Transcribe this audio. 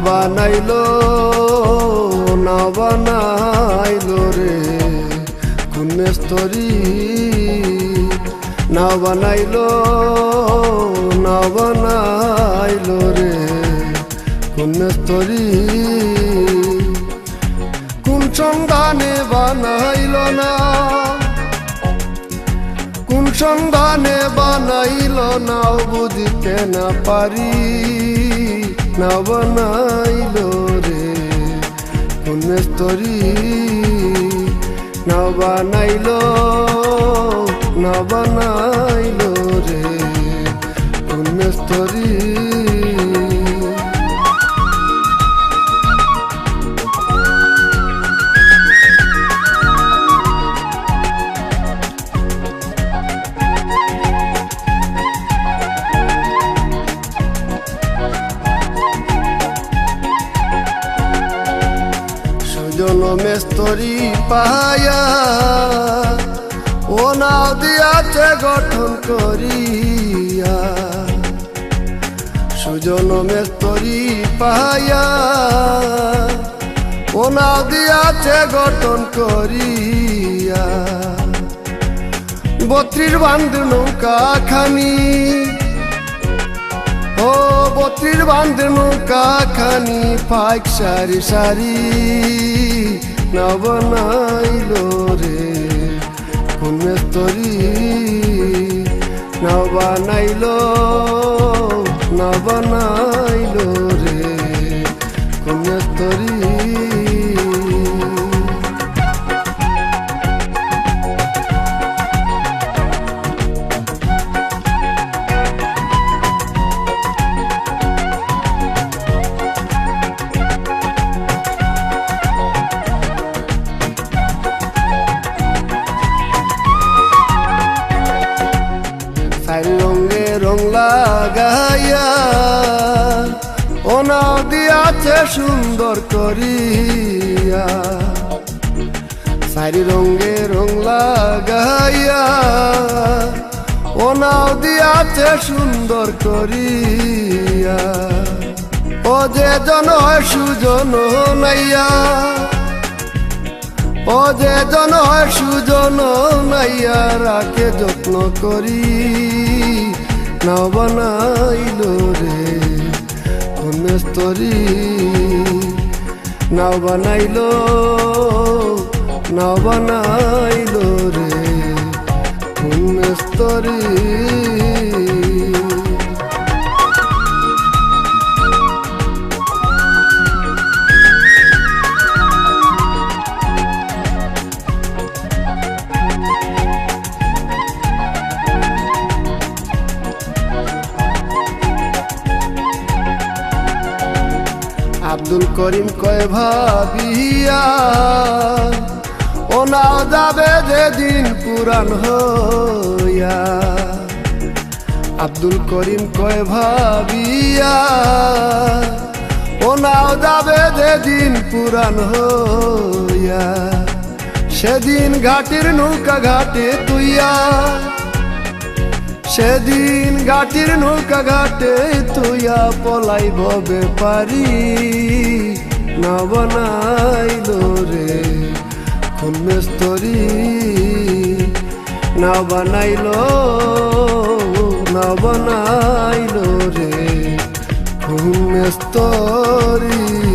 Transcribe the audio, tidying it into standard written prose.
বানাইলো রে কোন মিস্ত্রি না বানাইলো রে কোন মিস্ত্রি কোন সন্ধানে বানাইলো না কোন সন্ধানে বানাইলো না বুঝতে না পারি না বানাইলো রে কোন মিস্ত্রি না বানাইলো রে কোন মিস্ত্রি মিস্ত্রি পায়া ও নাও দিয়াছে গঠন করিয়া সুজন মিস্ত্রি পায়া ও নাও দিয়াছে গঠন করিয়া 32 বান্ধ নৌকা খানি ও 32 বান্ধ নৌকা খানি পাইক সারি সারি না বানাইলো রে কোন মিস্ত্রি না বানাইলো রে কোন মিস্ত্রি রঙে রং লাগাইয়া ও নাও দিয়াছে সুন্দর করিয়া সারি রঙে রং লাগাইয়া ও নাও দিয়াছে সুন্দর করিয়া ও যে জন হয় সুজন নাইয়া ও যে জন হয় সুজন নাইয়া রাখে যত্ন করি না বানাইলো রে কোন মিস্ত্রি না বানাইলো রে কোন মিস্ত্রি আব্দুল করিম কয় ভাবিয়া ও না যাবে যেদিন পুরান হইয়া আব্দুল করিম কয় ভাবিয়া ও না যাবে যেদিন পুরান হইয়া সেদিন ঘাটের নৌকা ঘাটে তুইয়া সেদিন ঘাটির নৌকা ঘাটে তুইয়া পলাইব বেপারি না বানাইলো রে কোন মিস্ত্রি না বানাইলো রে কোন মিস্ত্রি।